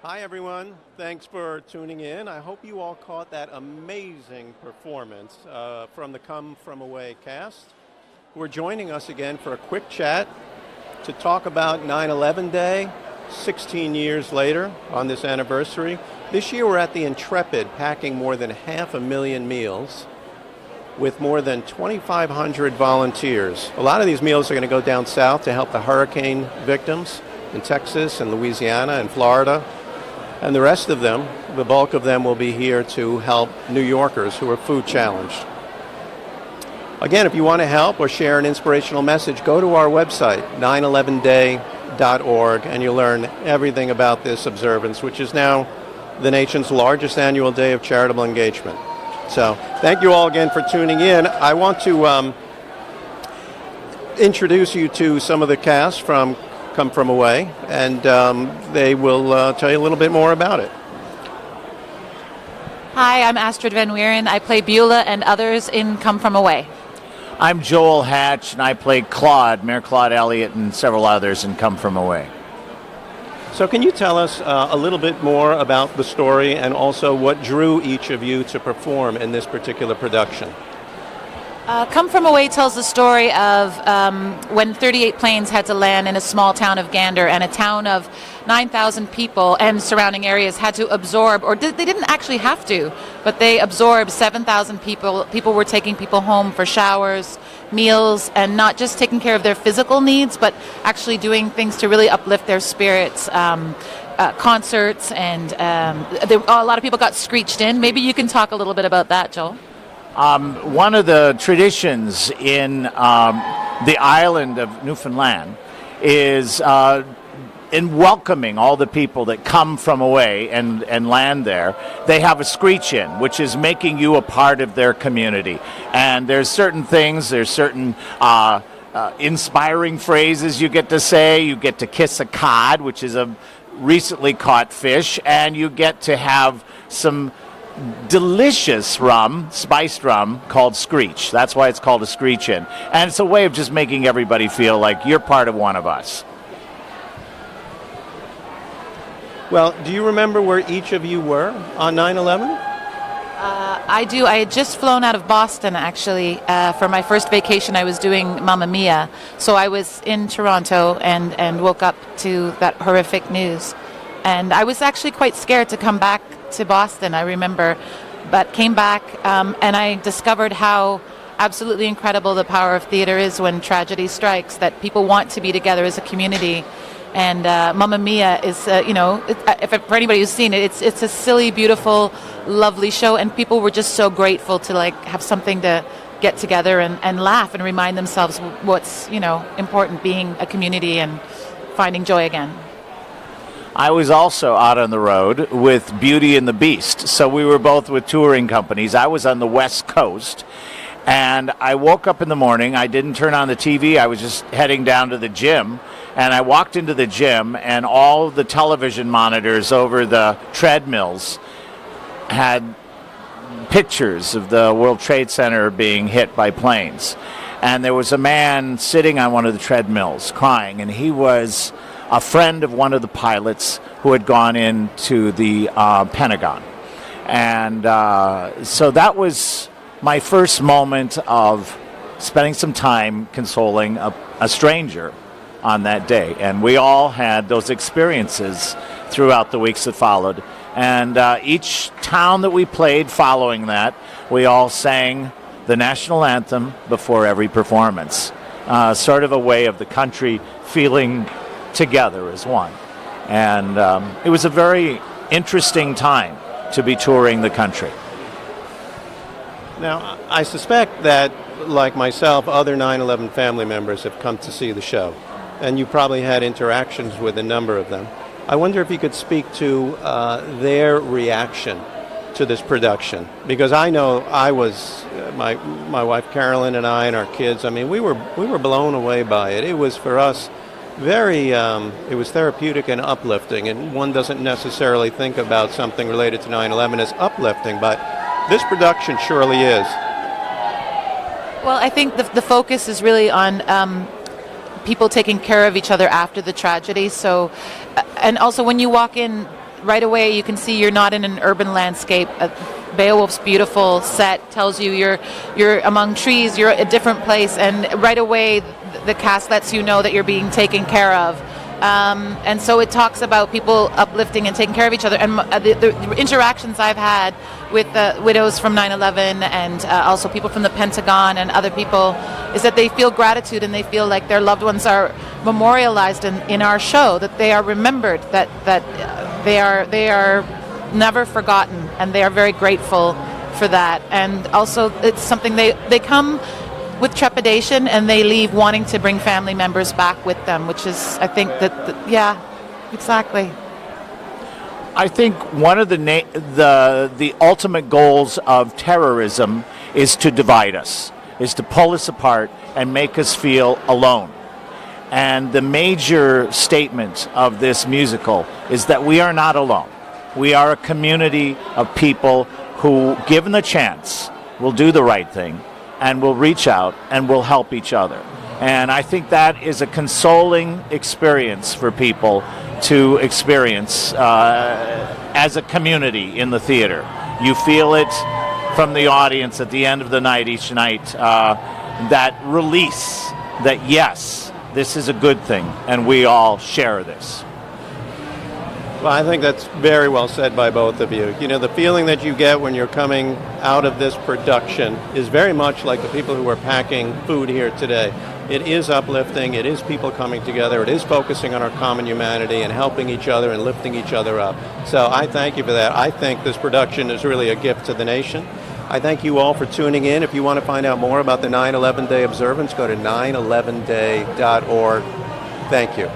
Hi, everyone. Thanks for tuning in. I hope you all caught that amazing performance from the Come From Away cast, who are joining us again for a quick chat to talk about 9/11 Day, 16 years later on this anniversary. This year we're at the Intrepid, packing more than 500,000 meals with more than 2,500 volunteers. A lot of these meals are going to go down south to help the hurricane victims in Texas and Louisiana and Florida. And the rest of them, the bulk of them, will be here to help New Yorkers who are food challenged. Again, if you want to help or share an inspirational message, go to our website, 911day.org, and you'll learn everything about this observance, which is now the nation's largest annual day of charitable engagement. So thank you all again for tuning in. I want to introduce you to some of the cast from Come From Away, and they will tell you a little bit more about it. Hi, I'm Astrid Van Wieren. I play Beulah and others in Come From Away. I'm Joel Hatch, and I play Claude, Mayor Claude Elliott, and several others in Come From Away. So can you tell us a little bit more about the story and also what drew each of you to perform in this particular production? Come From Away tells the story of when 38 planes had to land in a small town of Gander, and a town of 9,000 people and surrounding areas had to absorb, or they didn't actually have to, but they absorbed 7,000 people. People were taking people home for showers, meals, and not just taking care of their physical needs, but actually doing things to really uplift their spirits. Concerts, and a lot of people got screeched in. Maybe you can talk a little bit about that, Joel. One of the traditions in the island of Newfoundland is in welcoming all the people that come from away and land there. They have a screech-in, which is making you a part of their community. And there's certain things, there's certain inspiring phrases you get to say. You get to kiss a cod, which is a recently caught fish, and you get to have some delicious rum, spiced rum, called Screech. That's why it's called a Screech-in. And it's a way of just making everybody feel like you're part of one of us. Well, do you remember where each of you were on 9/11? I do. I had just flown out of Boston, actually. For my first vacation, I was doing Mamma Mia. So I was in Toronto and woke up to that horrific news. And I was actually quite scared to come back to Boston, I remember, but came back and I discovered how absolutely incredible the power of theater is when tragedy strikes, that people want to be together as a community. And Mamma Mia is, for anybody who's seen it, it's a silly, beautiful, lovely show, and people were just so grateful to have something to get together and laugh and remind themselves what's, important, being a community and finding joy again. I was also out on the road with Beauty and the Beast. So we were both with touring companies. I was on the West Coast, and I woke up in the morning. I didn't turn on the TV. I was just heading down to the gym, and I walked into the gym, and all the television monitors over the treadmills had pictures of the World Trade Center being hit by planes. And there was a man sitting on one of the treadmills crying, and he was a friend of one of the pilots who had gone into the Pentagon. And so that was my first moment of spending some time consoling a stranger on that day. And we all had those experiences throughout the weeks that followed. And each town that we played following that, we all sang the national anthem before every performance. Sort of a way of the country feeling together as one. And it was a very interesting time to be touring the country. Now, I suspect that, like myself, other 9/11 family members have come to see the show, and you probably had interactions with a number of them. I wonder if you could speak to their reaction to this production, because I know I was, my wife Carolyn and I and our kids, I mean, we were blown away by it. It was, for us, very, it was therapeutic and uplifting, and one doesn't necessarily think about something related to 9/11 as uplifting, but this production surely is. Well, I think the focus is really on people taking care of each other after the tragedy. So, and also when you walk in right away you can see you're not in an urban landscape. Beowulf's beautiful set tells you you're among trees, you're at a different place, and right away the cast lets you know that you're being taken care of. And so it talks about people uplifting and taking care of each other. And the interactions I've had with the widows from 9/11 and also people from the Pentagon and other people is that they feel gratitude and they feel like their loved ones are memorialized in our show, that they are remembered, that they are never forgotten, and they are very grateful for that. And also it's something they come with trepidation and they leave wanting to bring family members back with them, which is, I think yeah, exactly. I think one of the ultimate goals of terrorism is to divide us, is to pull us apart and make us feel alone. And the major statement of this musical is that we are not alone. We are a community of people who, given the chance, will do the right thing and will reach out and will help each other. And I think that is a consoling experience for people to experience as a community in the theater. You feel it from the audience at the end of the night, each night, that release that, yes, this is a good thing and we all share this. Well, I think that's very well said by both of you. You know, the feeling that you get when you're coming out of this production is very much like the people who are packing food here today. It is uplifting, it is people coming together, it is focusing on our common humanity and helping each other and lifting each other up. So I thank you for that. I think this production is really a gift to the nation. I thank you all for tuning in. If you want to find out more about the 9/11 Day observance, go to 911day.org. Thank you.